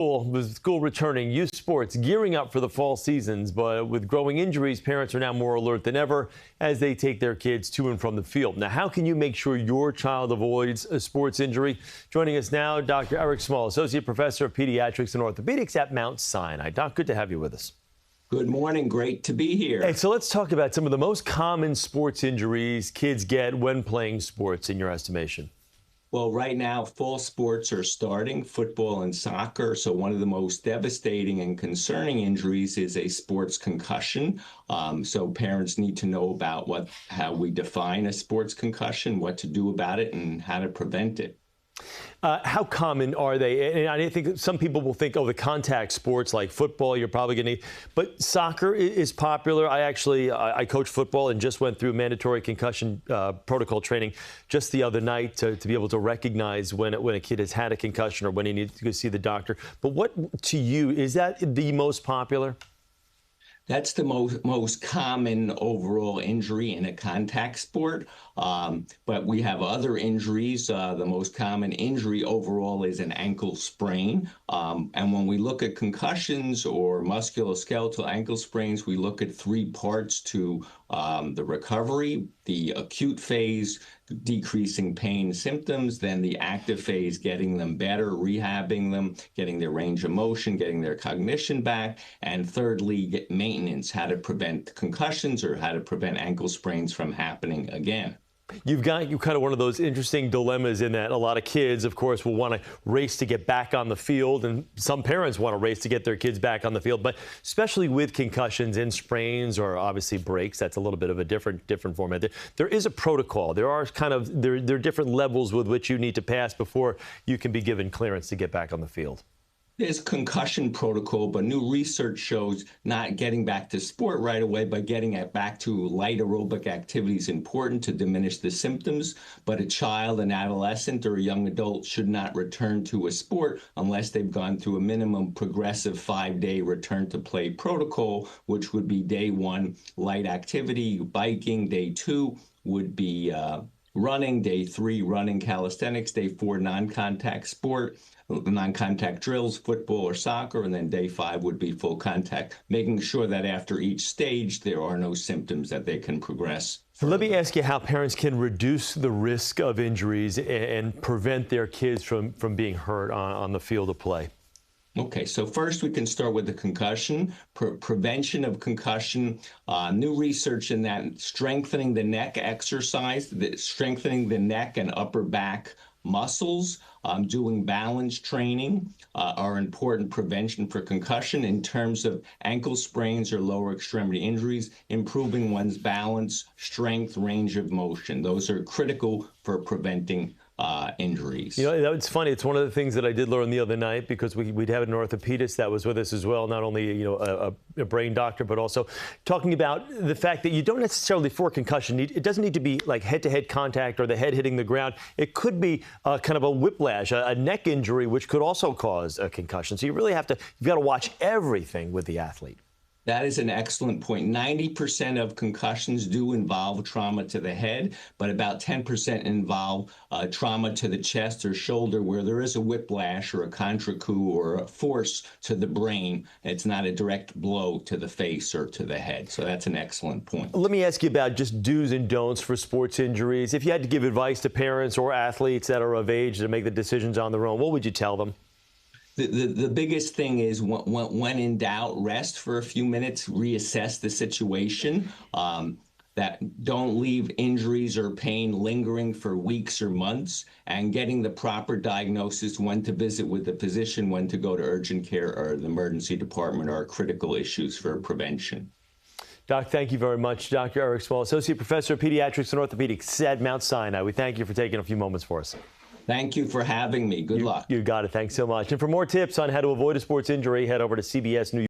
With school returning, youth sports gearing up for the fall seasons, but with growing injuries, parents are now more alert than ever as they take their kids to and from the field. Now, how can you make sure your child avoids a sports injury? Joining us now, Dr. Eric Small, Associate Professor of Pediatrics and Orthopedics at Mount Sinai. Doc, good to have you with us. Good morning. Great to be here. Hey, so let's talk about some of the most common sports injuries kids get when playing sports, in your estimation. Well, right now, fall sports are starting, football and soccer. So one of the most devastating and concerning injuries is a sports concussion. So parents need to know about how we define a sports concussion, what to do about it, and how to prevent it. How common are they? And I think some people will think, oh, the contact sports like football, you're probably going to need. But soccer is popular. I coach football and just went through mandatory concussion protocol training just the other night to be able to recognize when a kid has had a concussion or when he needs to go see the doctor. But what, to you, is that the most popular? That's the most common overall injury in a contact sport. But we have other injuries. The most common injury overall is an ankle sprain. And when we look at concussions or musculoskeletal ankle sprains, we look at three parts to the recovery: the acute phase, decreasing pain symptoms, then the active phase, getting them better, rehabbing them, getting their range of motion, getting their cognition back, and thirdly, maintenance, how to prevent concussions or how to prevent ankle sprains from happening again. You've kind of one of those interesting dilemmas in that a lot of kids, of course, will want to race to get back on the field, and some parents want to race to get their kids back on the field. But especially with concussions and sprains or obviously breaks, that's a little bit of a different format. There is a protocol. There are there are different levels with which you need to pass before you can be given clearance to get back on the field. There's concussion protocol, but new research shows not getting back to sport right away, but getting it back to light aerobic activity is important to diminish the symptoms. But a child, an adolescent, or a young adult should not return to a sport unless they've gone through a minimum progressive 5-day return to play protocol, which would be day 1, light activity, biking, day 2 would be running, day 3, running calisthenics, day 4, non-contact sport, non-contact drills, football or soccer, and then day 5 would be full contact, making sure that after each stage there are no symptoms that they can progress. Let me ask you how parents can reduce the risk of injuries and prevent their kids from being hurt on the field of play. Okay, so first we can start with the concussion, prevention of concussion, new research in that strengthening the neck exercise, strengthening the neck and upper back muscles, doing balance training are important prevention for concussion. In terms of ankle sprains or lower extremity injuries, improving one's balance, strength, range of motion. Those are critical for preventing injuries. You know, it's funny. It's one of the things that I did learn the other night because we'd have an orthopedist that was with us as well, not only a brain doctor, but also talking about the fact that you don't necessarily, for concussion, it doesn't need to be like head-to-head contact or the head hitting the ground. It could be kind of a whiplash, a neck injury, which could also cause a concussion. So you really you've got to watch everything with the athlete. That is an excellent point. 90% of concussions do involve trauma to the head, but about 10% involve trauma to the chest or shoulder where there is a whiplash or a contre-coup or a force to the brain. It's not a direct blow to the face or to the head. So that's an excellent point. Let me ask you about just do's and don'ts for sports injuries. If you had to give advice to parents or athletes that are of age to make the decisions on their own, what would you tell them? The biggest thing is when in doubt, rest for a few minutes, reassess the situation. That don't leave injuries or pain lingering for weeks or months, and getting the proper diagnosis, when to visit with the physician, when to go to urgent care or the emergency department are critical issues for prevention. Doc, thank you very much. Dr. Eric Small, Associate Professor of Pediatrics and Orthopedics at Mount Sinai. We thank you for taking a few moments for us. Thank you for having me. Good luck. You got it. Thanks so much. And for more tips on how to avoid a sports injury, head over to CBS New York.